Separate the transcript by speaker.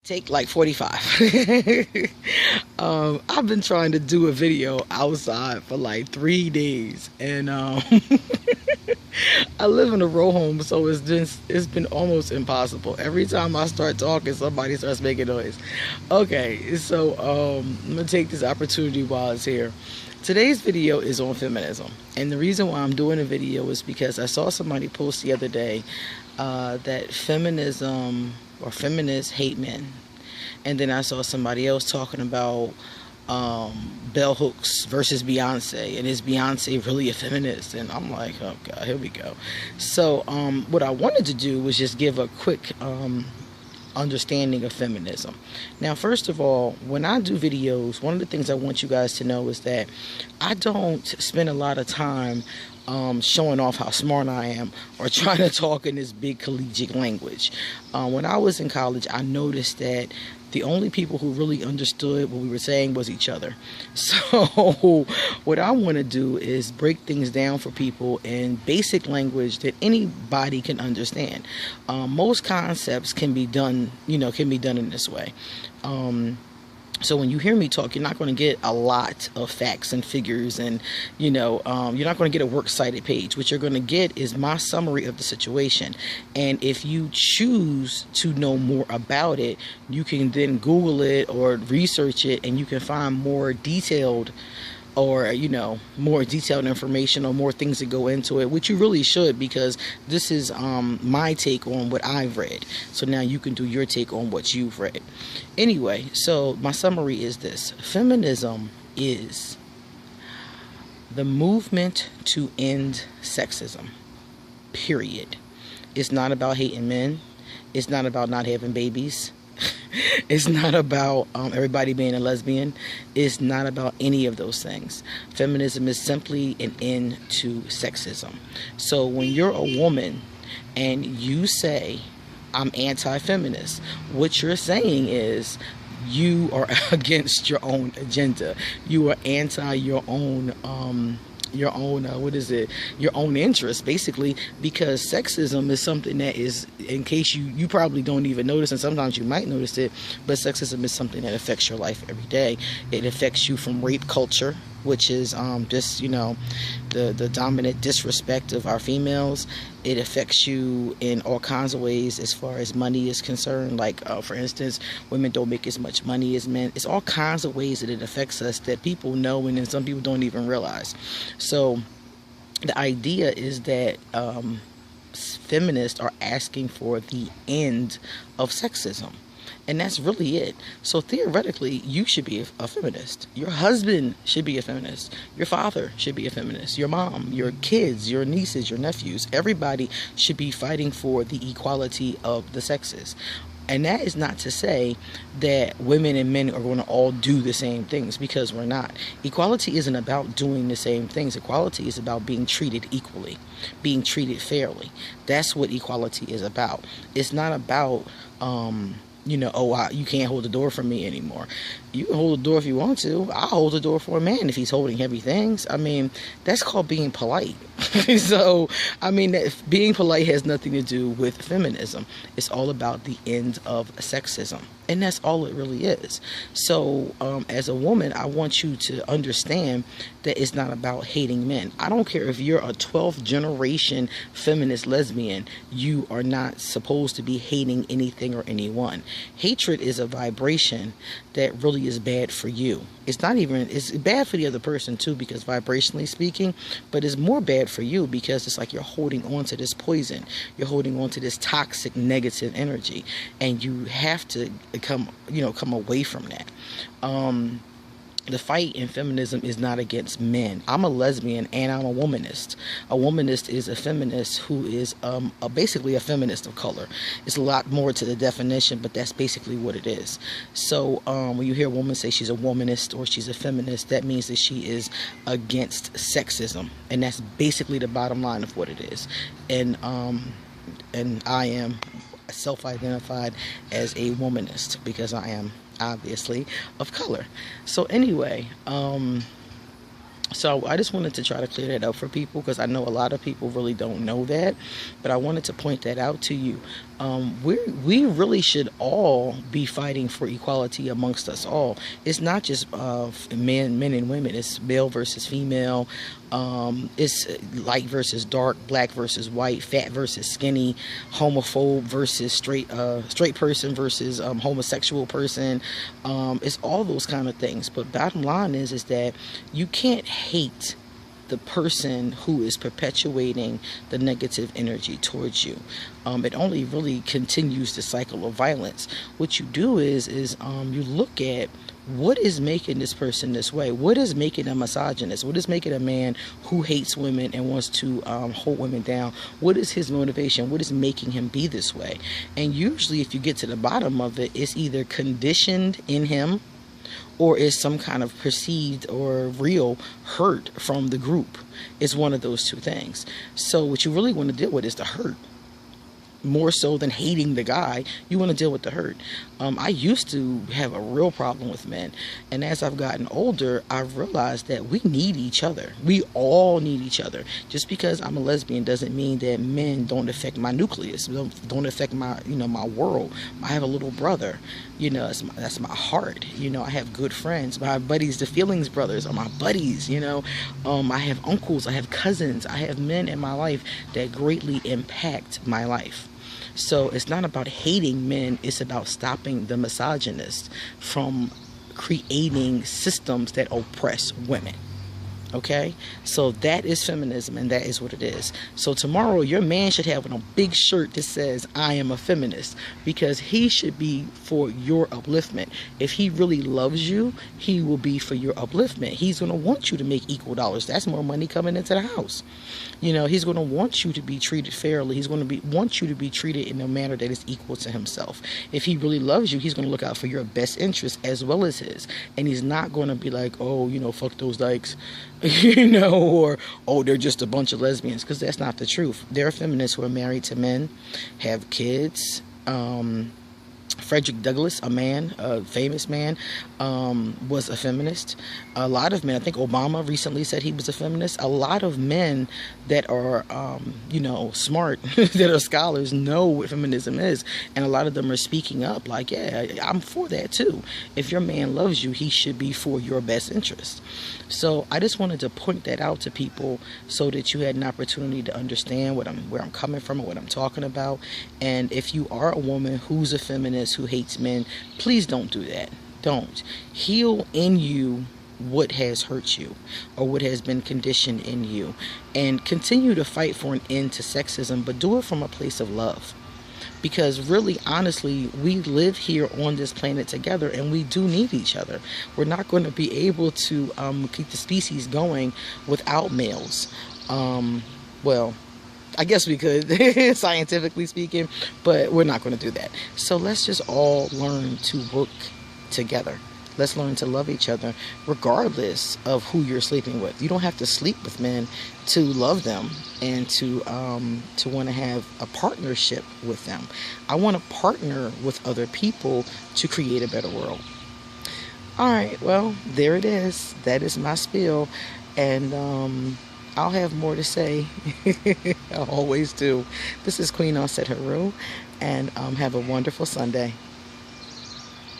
Speaker 1: Take like 45. I've been trying to do a video outside for like 3 days, and I live in a row home, so it's been almost impossible. Every time I start talking, somebody starts making noise. Okay, so I'm gonna take this opportunity while it's here. Today's video is on feminism, and the reason why I'm doing a video is because I saw somebody post the other day that feminism or feminists hate men, and then I saw somebody else talking about bell hooks versus Beyonce, and is Beyonce really a feminist? And I'm like, oh god, here we go. So what I wanted to do was just give a quick understanding of feminism. Now, first of all, when I do videos, one of the things I want you guys to know is that I don't spend a lot of time showing off how smart I am or trying to talk in this big collegiate language. When I was in college, I noticed that the only people who really understood what we were saying was each other. So what I want to do is break things down for people in basic language that anybody can understand. Most concepts can be done, in this way. So when you hear me talk, you're not going to get a lot of facts and figures, and you're not going to get a works cited page. What you're going to get is my summary of the situation. And if you choose to know more about it, you can then Google it or research it, and you can find more detailed more detailed information or more things that go into it, which you really should, because this is my take on what I've read. So now you can do your take on what you've read. Anyway, so my summary is this. Feminism is the movement to end sexism, period. It's not about hating men. It's not about not having babies. It's not about everybody being a lesbian. It's not about any of those things. Feminism is simply an end to sexism. So when you're a woman and you say, I'm anti-feminist, what you're saying is you are against your own agenda. You are anti your own your own interest, basically, because sexism is something that is, in case you probably don't even notice, and sometimes you might notice it, but sexism is something that affects your life every day. It affects you from rape culture, which is just the dominant disrespect of our females. It affects you in all kinds of ways as far as money is concerned. Like, for instance, women don't make as much money as men. It's all kinds of ways that it affects us that people know, and then some people don't even realize. So the idea is that feminists are asking for the end of sexism. And that's really it. So theoretically, you should be a feminist. Your husband should be a feminist. Your father should be a feminist. Your mom, your kids, your nieces, your nephews, everybody should be fighting for the equality of the sexes. And that is not to say that women and men are going to all do the same things, because we're not. Equality isn't about doing the same things. Equality is about being treated equally, being treated fairly. That's what equality is about. It's not about you can't hold the door for me anymore. You can hold the door if you want to. I'll hold the door for a man if he's holding heavy things. I mean, that's called being polite. So, being polite has nothing to do with feminism. It's all about the end of sexism. And that's all it really is. So, as a woman, I want you to understand that it's not about hating men. I don't care if you're a 12th generation feminist lesbian. You are not supposed to be hating anything or anyone. Hatred is a vibration that really is bad for you. It's bad for the other person too, because vibrationally speaking, but it's more bad for you because it's like you're holding on to this poison. You're holding on to this toxic negative energy, and you have to come away from that. The fight in feminism is not against men. I'm a lesbian and I'm a womanist. A womanist is a feminist who is basically a feminist of color. It's a lot more to the definition, but that's basically what it is. So when you hear a woman say she's a womanist or she's a feminist, that means that she is against sexism. And that's basically the bottom line of what it is. And I am self-identified as a womanist because I am obviously of color. So anyway, So I just wanted to try to clear that up for people, because I know a lot of people really don't know that, but I wanted to point that out to you. We really should all be fighting for equality amongst us all. It's not just men and women. It's male versus female. It's light versus dark, black versus white, fat versus skinny, homophobe versus straight person versus homosexual person. It's all those kind of things. But bottom line is that you can't hate the person who is perpetuating the negative energy towards you. It only really continues the cycle of violence. What you do is you look at what is making this person this way. What is making a misogynist? What is making a man who hates women and wants to hold women down? What is his motivation? What is making him be this way? And usually, if you get to the bottom of it, it's either conditioned in him, or is some kind of perceived or real hurt from the group. It's one of those two things. So what you really want to deal with is the hurt. More so than hating the guy, you want to deal with the hurt. I used to have a real problem with men, and as I've gotten older, I've realized that we need each other. We all need each other. Just because I'm a lesbian doesn't mean that men don't affect my nucleus, don't affect my, my world. I have a little brother, that's my heart. I have good friends. My buddies, the Feelings brothers, are my buddies. I have uncles, I have cousins, I have men in my life that greatly impact my life. So it's not about hating men, it's about stopping the misogynists from creating systems that oppress women. Okay, so that is feminism, and that is what it is. So tomorrow your man should have on a big shirt that says I am a feminist, because he should be for your upliftment. If he really loves you, he will be for your upliftment. He's going to want you to make equal dollars. That's more money coming into the house. He's going to want you to be treated fairly. He's going to want you to be treated in a manner that is equal to himself. If he really loves you, he's going to look out for your best interest as well as his. And he's not going to be like, oh, fuck those dykes, or, oh, they're just a bunch of lesbians, because that's not the truth. There are feminists who are married to men, have kids. Frederick Douglass, a famous man, was a feminist. A lot of men, I think Obama recently said he was a feminist. A lot of men that are, smart, that are scholars, know what feminism is. And a lot of them are speaking up like, yeah, I'm for that too. If your man loves you, he should be for your best interest. So I just wanted to point that out to people so that you had an opportunity to understand where I'm coming from and what I'm talking about. And if you are a woman who's a feminist, who hates men, please don't do that. Don't. Heal in you what has hurt you or what has been conditioned in you, and continue to fight for an end to sexism, but do it from a place of love. Because really, honestly, we live here on this planet together, and we do need each other. We're not going to be able to keep the species going without males. Well, I guess we could, scientifically speaking, but we're not going to do that. So let's just all learn to work together. Let's learn to love each other regardless of who you're sleeping with. You don't have to sleep with men to love them and to want to have a partnership with them. I want to partner with other people to create a better world. All right, well, there it is. That is my spiel. And I'll have more to say. I always do. This is Queen Aset Haru, and have a wonderful Sunday.